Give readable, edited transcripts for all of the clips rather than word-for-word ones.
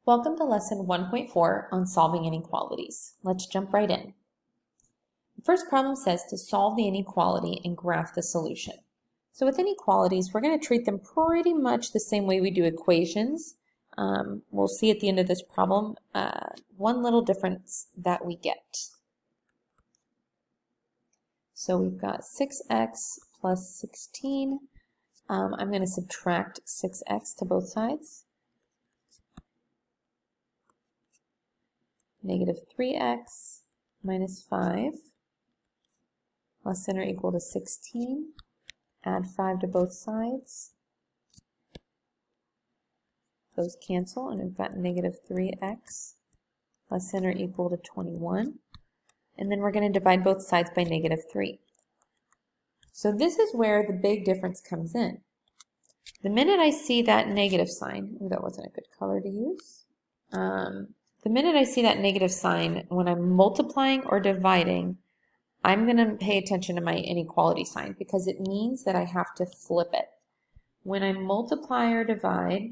Welcome to lesson 1.4 on solving inequalities. Let's jump right in. The first problem says to solve the inequality and graph the solution. So with inequalities, we're going to treat them pretty much the same way we do equations. We'll see at the end of this problem one little difference that we get. So we've got 6x plus 16. I'm going to subtract 6x to both sides. Negative 3x minus 5 less than or equal to 16. Add 5 to both sides. Those cancel, and we've got negative 3x less than or equal to 21. And then we're going to divide both sides by negative 3. So this is where the big difference comes in. The minute I see that negative sign, that wasn't a good color to use. The minute I see that negative sign, when I'm multiplying or dividing, I'm going to pay attention to my inequality sign because it means that I have to flip it. When I multiply or divide,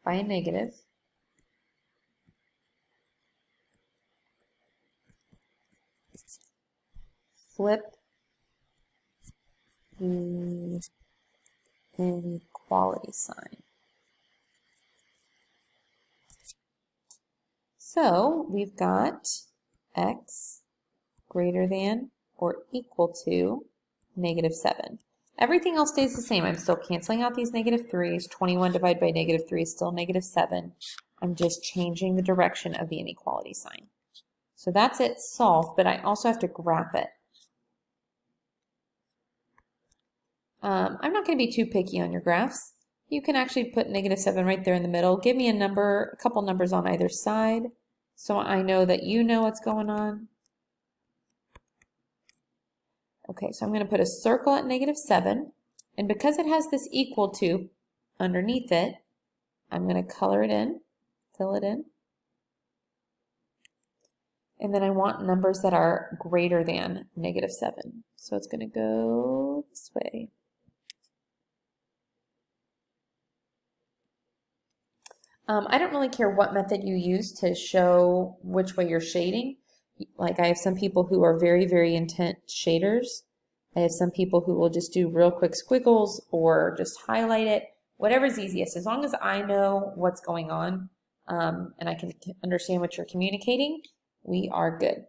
by a negative, flip the inequality sign. So we've got x greater than or equal to negative 7. Everything else stays the same. I'm still canceling out these negative 3's. 21 divided by negative 3 is still negative 7. I'm just changing the direction of the inequality sign. So that's it solved, but I also have to graph it. I'm not going to be too picky on your graphs. You can actually put negative 7 right there in the middle. Give me a couple numbers on either side so I know that you know what's going on. Okay, so I'm going to put a circle at negative 7, and because it has this equal to underneath it, I'm going to color it in, fill it in, and then I want numbers that are greater than negative 7. So it's going to go this way. I don't really care what method you use to show which way you're shading. Like I have some people who are very, very intent shaders. I have some people who will just do real quick squiggles or just highlight it. Whatever's easiest. As long as I know what's going on and I can understand what you're communicating, we are good.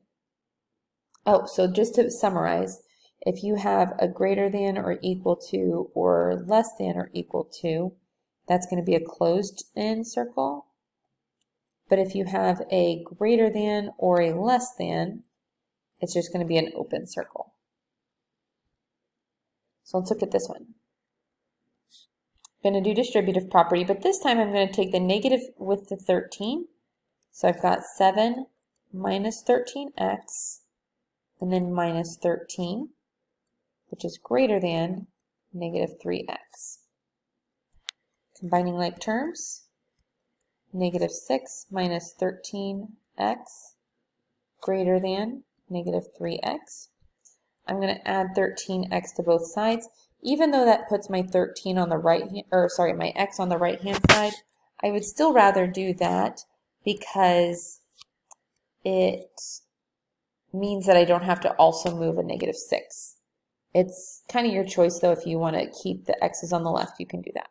Oh, so just to summarize, if you have a greater than or equal to or less than or equal to, that's going to be a closed-in circle. But if you have a greater than or a less than, it's just going to be an open circle. So let's look at this one. I'm going to do distributive property, but this time I'm going to take the negative with the 13. So I've got 7 minus 13x, and then minus 13, which is greater than negative 3x. Combining like terms, negative 6 minus 13x greater than negative 3x. I'm going to add 13x to both sides. Even though that puts my 13 on the right hand, or sorry, my x on the right hand side, I would still rather do that because it means that I don't have to also move a negative 6. It's kind of your choice though. If you want to keep the x's on the left, you can do that.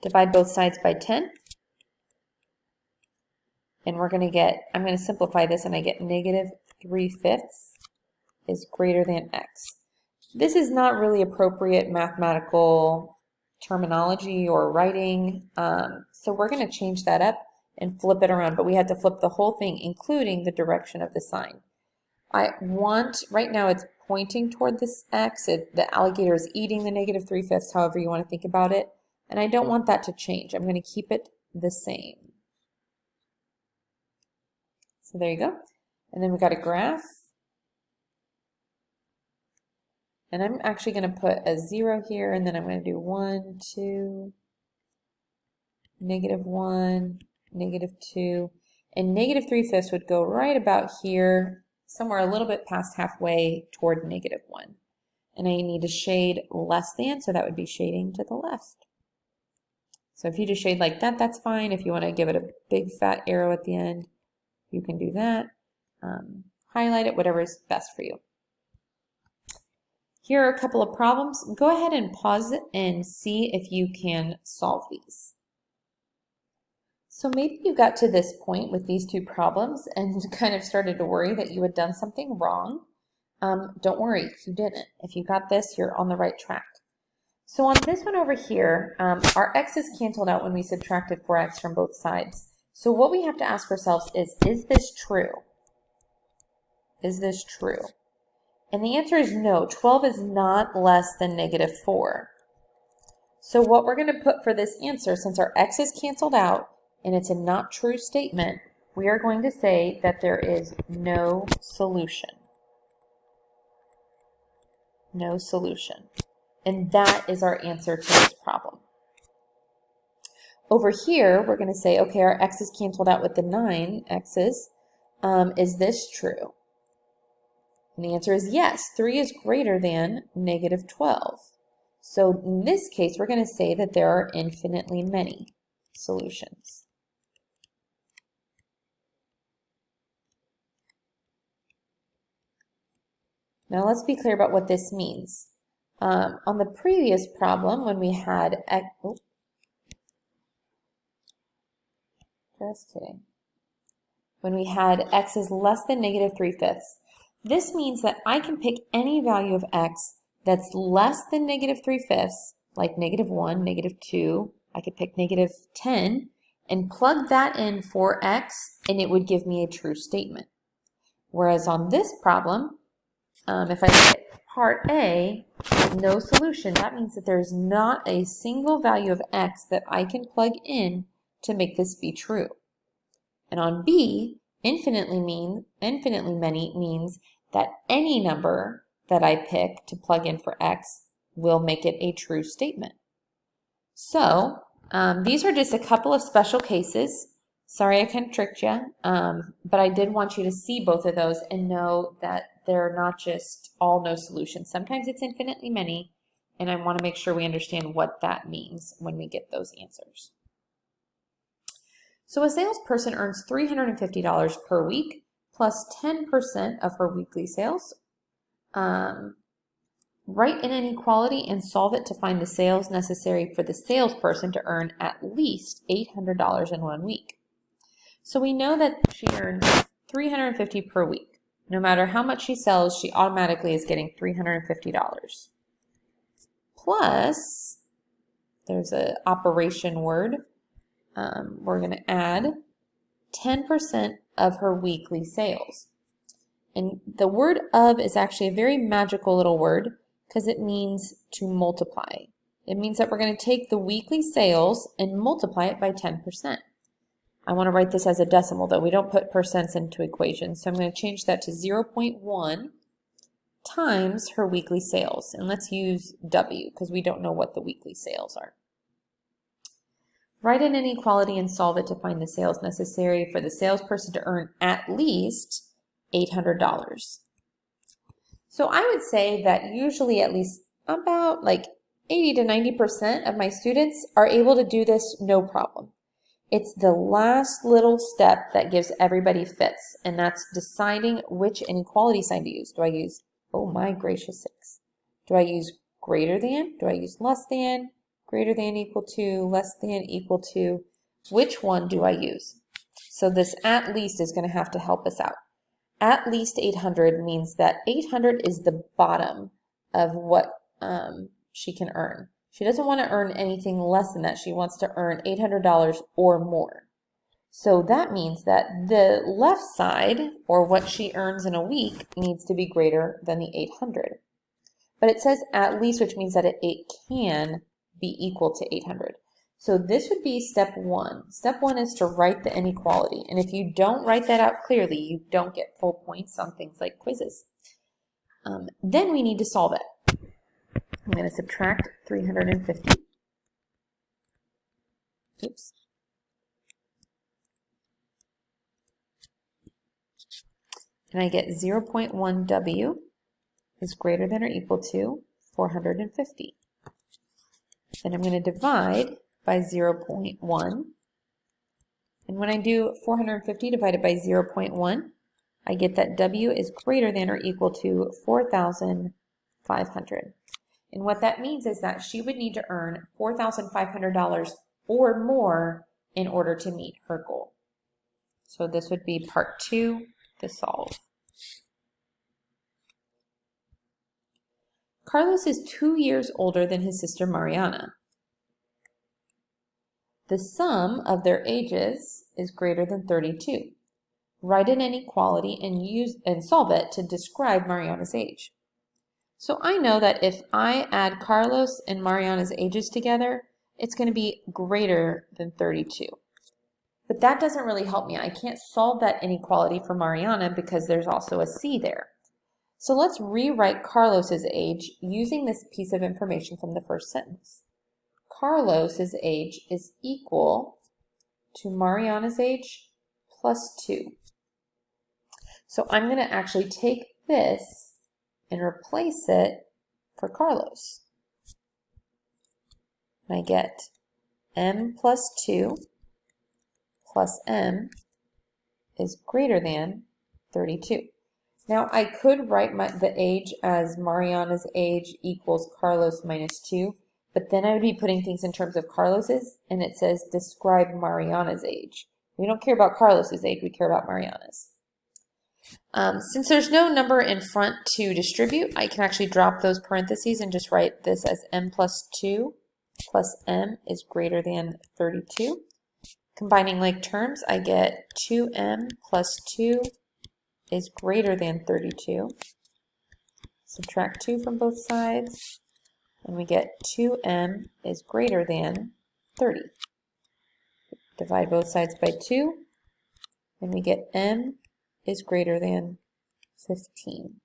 Divide both sides by 10. And we're going to get, I'm going to simplify this and I get negative 3/5 is greater than x. This is not really appropriate mathematical terminology or writing. So we're going to change that up and flip it around. But we had to flip the whole thing, including the direction of the sign. Right now it's pointing toward this x. The alligator is eating the negative 3/5, however you want to think about it. And I don't want that to change. I'm going to keep it the same. So there you go. And then we've got a graph. And I'm actually going to put a 0 here, and then I'm going to do 1, 2, negative 1, negative 2. And negative 3/5 would go right about here. somewhere a little bit past halfway toward -1. And I need to shade less than, so that would be shading to the left. So if you just shade like that, that's fine. If you want to give it a big fat arrow at the end, you can do that. Highlight it, whatever is best for you. Here are a couple of problems. Go ahead and pause it and see if you can solve these. So maybe you got to this point with these two problems and kind of started to worry that you had done something wrong. Don't worry, you didn't. If you got this, you're on the right track. So on this one over here, our x's canceled out when we subtracted 4x from both sides. So what we have to ask ourselves is this true? Is this true? And the answer is no. 12 is not less than -4. So what we're going to put for this answer, since our x is canceled out and it's a not true statement, we are going to say that there is no solution. No solution. And that is our answer to this problem. Over here, we're going to say, okay, our x is canceled out with the 9 x's. Is this true? And the answer is yes. 3 is greater than -12. So in this case, we're going to say that there are infinitely many solutions. Now let's be clear about what this means. On the previous problem, when we had x, just kidding. When we had x is less than -3/5, this means that I can pick any value of x that's less than -3/5, like -1, -2. I could pick -10 and plug that in for x, and it would give me a true statement. Whereas on this problem, if I look at part A, no solution, that means that there's not a single value of x that I can plug in to make this be true. And on B, infinitely many means that any number that I pick to plug in for x will make it a true statement. So these are just a couple of special cases. Sorry I kind of tricked you, but I did want you to see both of those and know that they're not just all no solutions. Sometimes it's infinitely many, and I want to make sure we understand what that means when we get those answers. So a salesperson earns $350 per week plus 10% of her weekly sales. Write an inequality and solve it to find the sales necessary for the salesperson to earn at least $800 in 1 week. So we know that she earns $350 per week. No matter how much she sells, she automatically is getting $350. Plus, there's an operation word. We're going to add 10% of her weekly sales. And the word of is actually a very magical little word because it means to multiply. It means that we're going to take the weekly sales and multiply it by 10%. I want to write this as a decimal, though. We don't put percents into equations. So I'm going to change that to 0.1 times her weekly sales. And let's use W because we don't know what the weekly sales are. Write an inequality and solve it to find the sales necessary for the salesperson to earn at least $800. So I would say that usually at least about like 80 to 90% of my students are able to do this no problem. It's the last little step that gives everybody fits, and that's deciding which inequality sign to use. Do I use, oh my gracious sakes, do I use greater than? Do I use less than? Greater than equal to, less than equal to? Which one do I use? So this at least is going to have to help us out. At least 800 means that 800 is the bottom of what she can earn. She doesn't want to earn anything less than that. She wants to earn $800 or more. So that means that the left side, or what she earns in a week, needs to be greater than the 800. But it says at least, which means that it can be equal to 800. So this would be step one. Step one is to write the inequality. And if you don't write that out clearly, you don't get full points on things like quizzes. Then we need to solve it. I'm going to subtract 350. Oops. and I get 0.1 W is greater than or equal to 450. Then I'm going to divide by 0.1. And when I do 450 divided by 0.1, I get that W is greater than or equal to 4,500. And what that means is that she would need to earn $4,500 or more in order to meet her goal. So this would be part 2 to solve. Carlos is 2 years older than his sister Mariana. The sum of their ages is greater than 32. Write an inequality and solve it to describe Mariana's age. So I know that if I add Carlos and Mariana's ages together, it's going to be greater than 32. But that doesn't really help me. I can't solve that inequality for Mariana because there's also a C there. So let's rewrite Carlos's age using this piece of information from the first sentence. Carlos's age is equal to Mariana's age plus 2. So I'm going to actually take this and replace it for Carlos. And I get m plus 2 plus m is greater than 32. Now I could write the age as Mariana's age equals Carlos minus 2, but then I would be putting things in terms of Carlos's, and it says describe Mariana's age. We don't care about Carlos's age, we care about Mariana's. Since there's no number in front to distribute, I can actually drop those parentheses and just write this as m plus 2 plus m is greater than 32. Combining like terms, I get 2m plus 2 is greater than 32. Subtract 2 from both sides, and we get 2m is greater than 30. Divide both sides by 2, and we get m is greater than 15.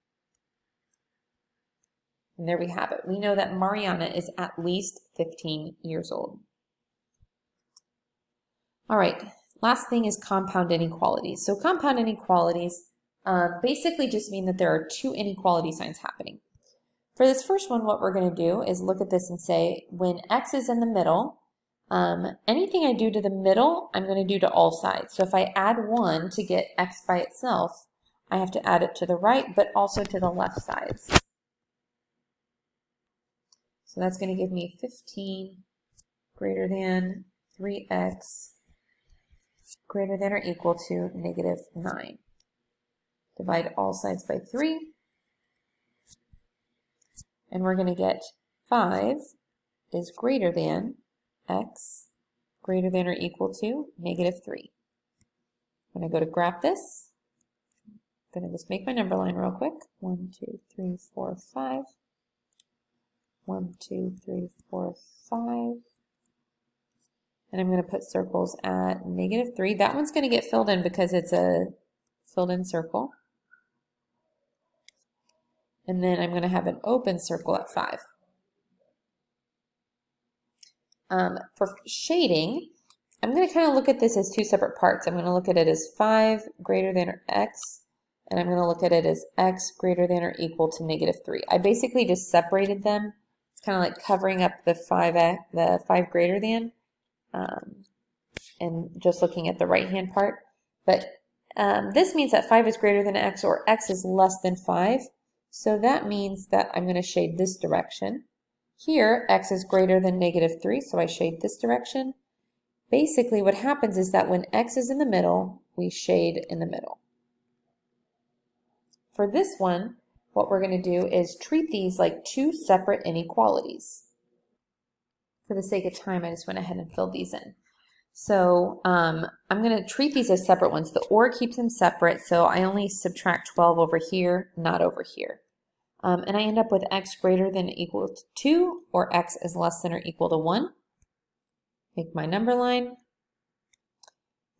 And there we have it. We know that Mariana is at least 15 years old. All right, last thing is compound inequalities. So compound inequalities basically just mean that there are two inequality signs happening. For this first one, what we're going to do is look at this and say, when x is in the middle, anything I do to the middle, I'm going to do to all sides. So if I add 1 to get x by itself, I have to add it to the right, but also to the left sides. So that's going to give me 15 greater than 3x greater than or equal to negative 9. Divide all sides by 3. And we're going to get 5 is greater than x greater than or equal to negative 3. When I go to graph this, I'm going to just make my number line real quick. 1, 2, 3, 4, 5. 1, 2, 3, 4, 5. And I'm going to put circles at negative 3. That one's going to get filled in because it's a filled in circle. And then I'm going to have an open circle at 5. For shading, I'm going to kind of look at this as two separate parts. I'm going to look at it as 5 greater than or x, and I'm going to look at it as x greater than or equal to negative 3. I basically just separated them. It's kind of like covering up the 5 greater than, and just looking at the right-hand part. But this means that 5 is greater than x, or x is less than 5. So that means that I'm going to shade this direction. Here, x is greater than negative 3, so I shade this direction. Basically, what happens is that when x is in the middle, we shade in the middle. For this one, what we're going to do is treat these like two separate inequalities. For the sake of time, I just went ahead and filled these in. So I'm going to treat these as separate ones. The or keeps them separate, so I only subtract 12 over here, not over here. And I end up with x greater than or equal to 2, or x is less than or equal to 1. Make my number line.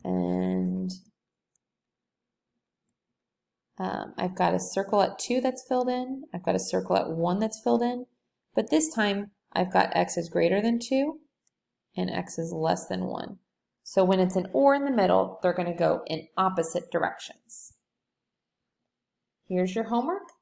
And I've got a circle at 2 that's filled in. I've got a circle at 1 that's filled in. But this time, I've got x is greater than 2, and x is less than 1. So when it's an or in the middle, they're going to go in opposite directions. Here's your homework.